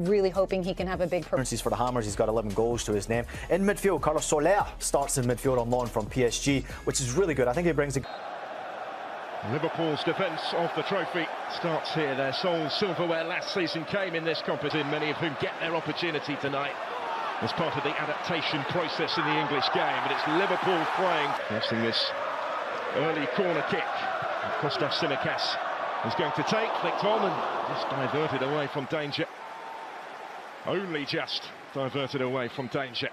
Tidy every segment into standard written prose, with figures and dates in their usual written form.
Really hoping he can have a big performance for the Hammers. He's got 11 goals to his name. In midfield, Carlos Soler starts in midfield on loan from PSG, which is really good. I think he brings a... Liverpool's defence of the trophy starts here. Their sole silverware last season came in this competition, many of whom get their opportunity tonight as part of the adaptation process in the English game. But it's Liverpool playing. Facing this early corner kick. Kostas Tsimikas is going to take, flicked on and just diverted away from danger. Only just diverted away from danger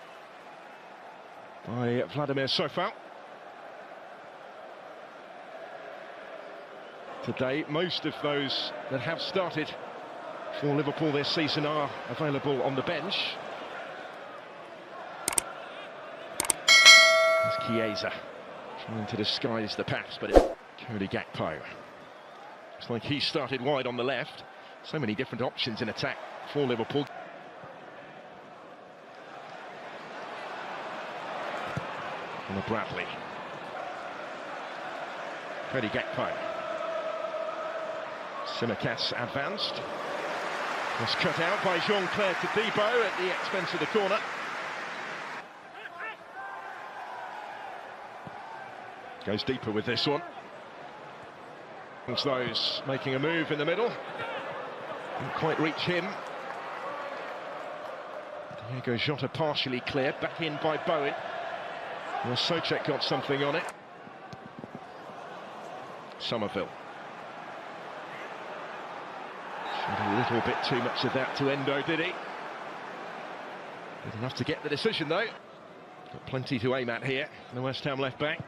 by Vladimir Sofal. Today, most of those that have started for Liverpool this season are available on the bench. There's Chiesa trying to disguise the pass, but it's Cody Gakpo. Looks like he started wide on the left. So many different options in attack for Liverpool. Bradley. Cody Gakpo. Tsimikas advanced. Was cut out by Jean-Claire Todibo at the expense of the corner. Goes deeper with this one. Those making a move in the middle. Didn't quite reach him. Diego Jota partially cleared. Back in by Bowen. Well, Socek got something on it. Somerville. Showed a little bit too much of that to Endo, did he? Good enough to get the decision, though. Got plenty to aim at here. The West Ham left back.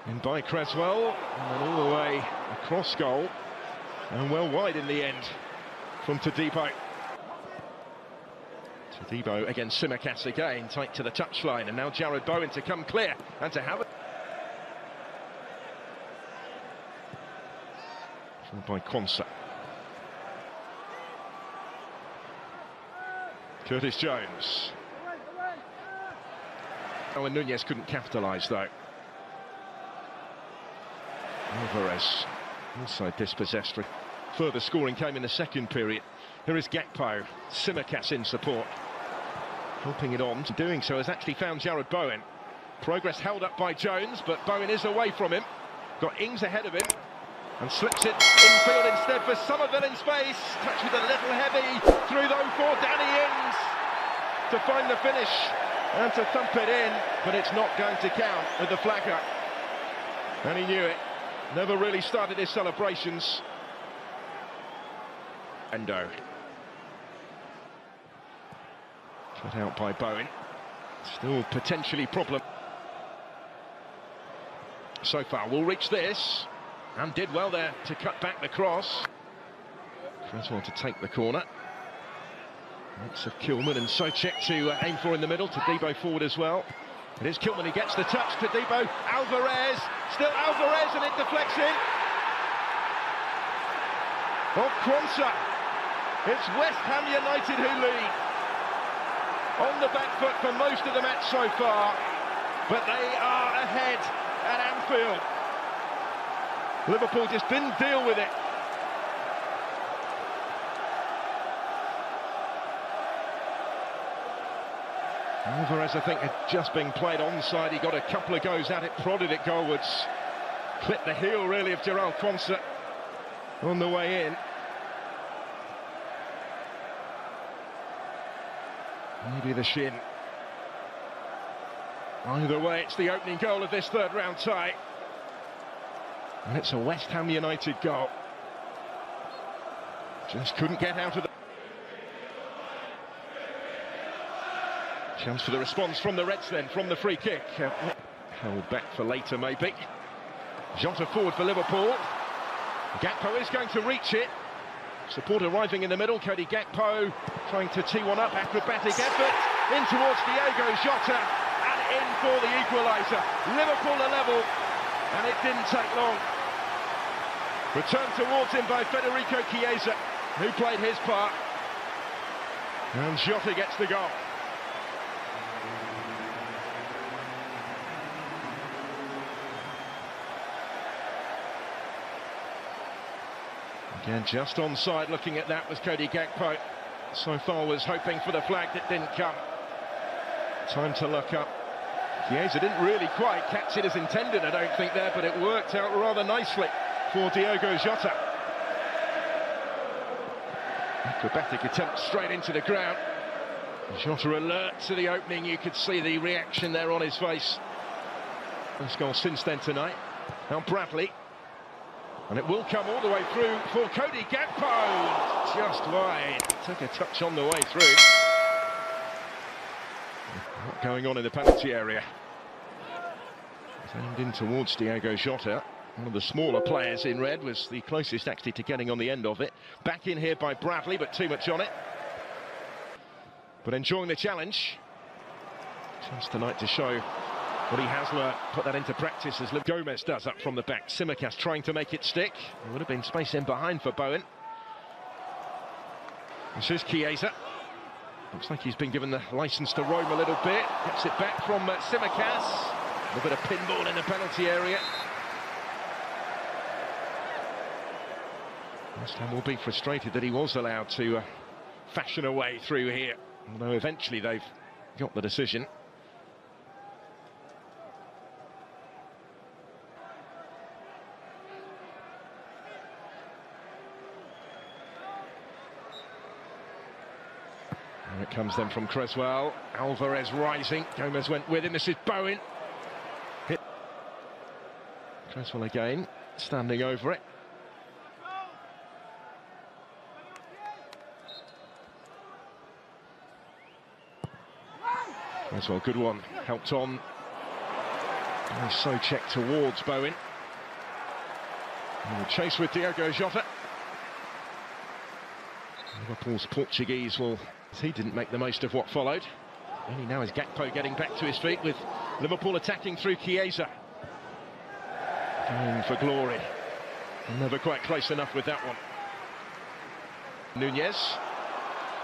In by Cresswell. And then all the way across goal. And well wide in the end from Todibo. Todibo against Tsimikas again, tight to the touchline, and now Jarrod Bowen to come clear and to have it. By Quansah. Curtis Jones. Oh, and Nunez couldn't capitalise though. Alvarez also dispossessed. Further scoring came in the second period. Here is Gakpo. Tsimikas in support. Helping it on, to doing so has actually found Jarrod Bowen. Progress held up by Jones, but Bowen is away from him. Got Ings ahead of him and slips it infield instead for Somerville in space. Touch with a little heavy through though for Danny Ings to find the finish and to thump it in, but it's not going to count with the flag up. And he knew it. Never really started his celebrations. Endo. Cut out by Bowen. Still potentially problem. So far, will reach this. And did well there to cut back the cross. Cresswell to take the corner. Lots of Kilman and Socek to aim for in the middle. Todibo forward as well. It is Kilman who gets the touch. Todibo, Alvarez. Still Alvarez, and it deflects in. Of Quansah. It's West Ham United who lead. On the back foot for most of the match so far, but they are ahead at Anfield. Liverpool just didn't deal with it. Alvarez, I think, had just been played onside. He got a couple of goes at it, prodded it goalwards. Clipped the heel, really, of Gerald Quansah on the way in. Maybe the shin. Either way, it's the opening goal of this third round tie. And it's a West Ham United goal. Just couldn't get out of the... Chance for the response from the Reds then, from the free kick. Held back for later, maybe. Jota forward for Liverpool. Gakpo is going to reach it. Support arriving in the middle. Cody Gakpo trying to tee one up. Acrobatic effort. In towards Diego Jota. And in for the equaliser. Liverpool are level. And it didn't take long. Returned towards him by Federico Chiesa, who played his part. And Jota gets the goal. Again, just onside, looking at that was Cody Gakpo. so far was hoping for the flag that didn't come. Time to look up. Chiesa didn't really quite catch it as intended, I don't think, there, but it worked out rather nicely for Diogo Jota. Acrobatic attempt straight into the ground. Jota alert to the opening, you could see the reaction there on his face. First goal since then tonight. Now Bradley. And it will come all the way through for Cody Gakpo. Just wide. Took a touch on the way through. What going on in the penalty area? It's aimed in towards Diogo Jota. One of the smaller players in red, was the closest actually to getting on the end of it. Back in here by Bradley, but too much on it. But enjoying the challenge. Chance tonight to show what he has learnt, put that into practice as Gomez does up from the back. Tsimikas trying to make it stick. There would have been space in behind for Bowen. This is Chiesa. Looks like he's been given the licence to roam a little bit. Gets it back from Tsimikas. A little bit of pinball in the penalty area. West Ham will be frustrated that he was allowed to fashion a way through here, although eventually they've got the decision. Here it comes then from Creswell. Alvarez rising. Gomez went with him. This is Bowen. Hit. Creswell again, standing over it. Creswell, good one. Helped on. Nice so check towards Bowen. And the chase with Diogo Jota. Liverpool's Portuguese will... He didn't make the most of what followed. Only now is Gakpo getting back to his feet with Liverpool attacking through Chiesa. Going for glory. Never quite close enough with that one. Nunez.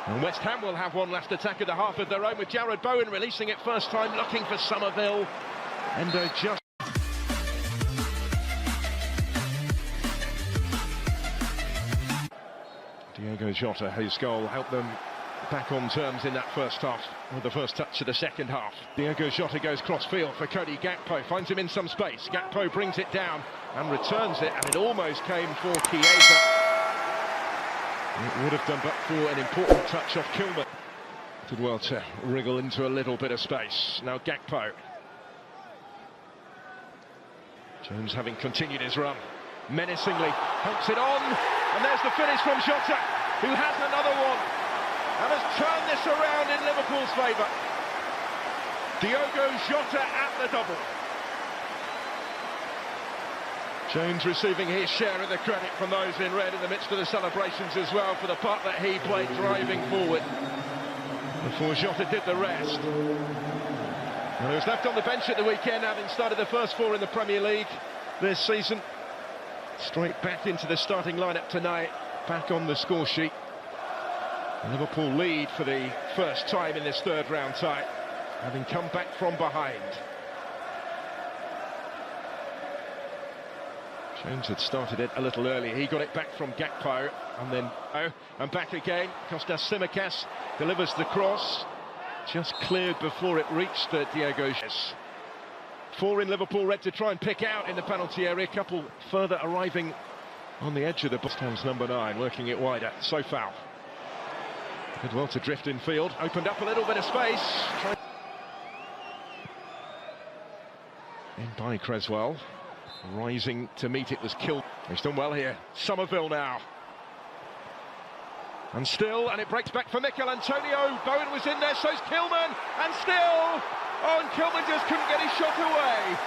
And West Ham will have one last attack at the half of their own with Jarrod Bowen releasing it first time, looking for Somerville. Endo just... Diogo Jota, his goal helped them back on terms in that first half, with the first touch of the second half. Diogo Jota goes cross-field for Cody Gakpo, finds him in some space. Gakpo brings it down and returns it, and it almost came for Chiesa. It would have done but for an important touch off Kilman. Did well to wriggle into a little bit of space. Now Gakpo. Jones having continued his run. Menacingly helps it on, and there's the finish from Jota, who has another one. And has turned this around in Liverpool's favour. Diogo Jota at the double. Jones receiving his share of the credit from those in red in the midst of the celebrations as well for the part that he played driving forward before Jota did the rest. And he was left on the bench at the weekend, having started the first four in the Premier League this season. Straight back into the starting lineup tonight, back on the score sheet. Liverpool lead for the first time in this third round tie, having come back from behind. Jones had started it a little early. He got it back from Gakpo, and then and back again. Kostas Tsimikas delivers the cross, just cleared before it reached Diogo Jota. Four in Liverpool red to try and pick out in the penalty area. A couple further arriving on the edge of the box. Ham's number 9 working it wider. So foul. Did well to drift in field, opened up a little bit of space. In by Creswell, rising to meet it was killed. He's done well here. Somerville now. And still, and it breaks back for Mikel Antonio. Bowen was in there, so's Kilman, and still, oh, and Kilman just couldn't get his shot away.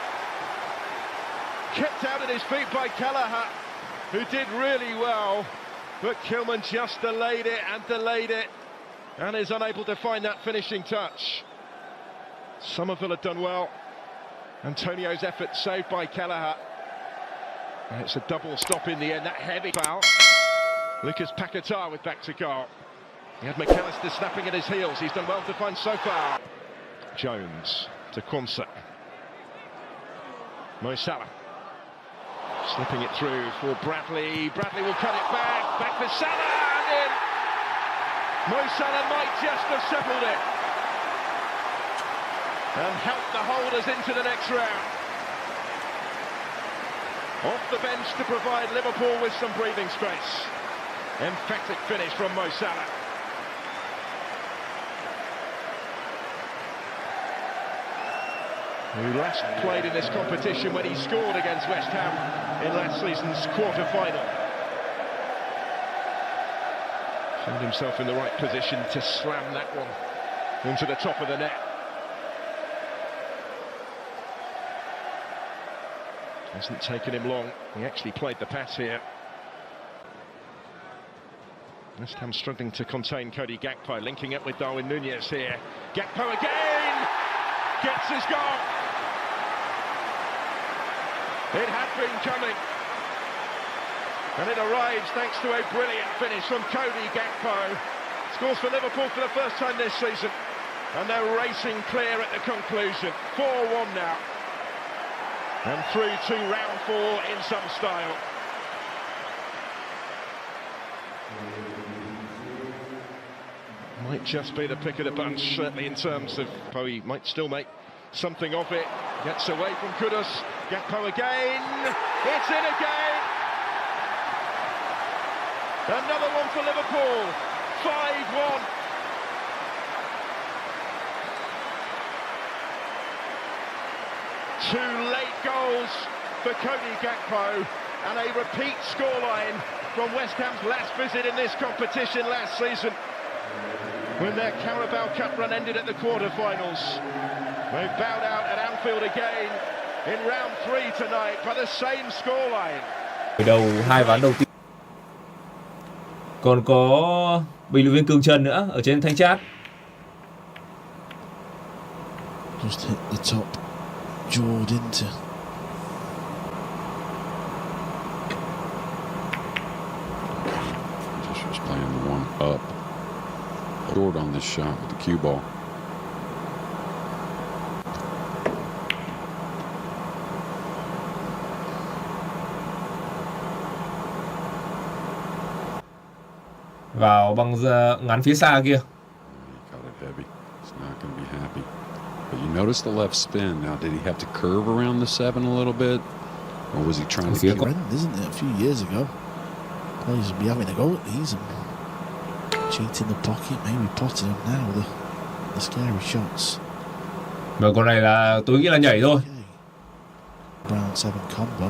Kept out at his feet by Kelleher, who did really well, but Kilman just delayed it, and is unable to find that finishing touch. Somerville had done well. Antonio's effort saved by Kelleher. And it's a double stop in the end, that heavy foul. Lucas Paquetá with back to goal. He had McAllister snapping at his heels. He's done well to find so far. Jones to Quansah. Mo Salah. Slipping it through for Bradley. Bradley will cut it back. Back for Salah, and in. Mo Salah might just have settled it and helped the holders into the next round. Off the bench to provide Liverpool with some breathing space. Emphatic finish from Mo Salah. Who last played in this competition when he scored against West Ham in last season's quarter-final. Found himself in the right position to slam that one into the top of the net. Hasn't taken him long. He actually played the pass here. West Ham struggling to contain Cody Gakpo, linking up with Darwin Núñez here. Gakpo again! Gets his goal! It had been coming. And it arrives thanks to a brilliant finish from Cody Gakpo. Scores for Liverpool for the first time this season. And they're racing clear at the conclusion. 4-1 now. And through to round 4 in some style. Might just be the pick of the bunch, certainly in terms of Bowie might still make something of it. Gets away from Kudus. Gakpo again. It's in again. Another one for Liverpool. 5-1. Two late goals for Cody Gakpo and a repeat scoreline from West Ham's last visit in this competition last season, when their Carabao Cup run ended at the quarter-finals. They've bowed out at Anfield again in round 3 tonight by the same scoreline. Đầu hai ván đầu tiên. Còn có bình luận viên Cường Trần nữa ở trên thanh chat. Just hit the top jaw, didn't it? Just was playing the one up. Short on this shot with the cue ball. Vào băng ngắn phía xa kia. He got it heavy. He's not going to be happy. But you notice the left spin. Now, did he have to curve around the 7 a little bit? Or was he trying to It's horrendous, isn't it? A few years ago, players would be having a go at these and cheating the pocket, maybe potting them now with the scary shots. Mà con này là tôi nghĩ là nhảy thôi. Okay. Brown 7 combo.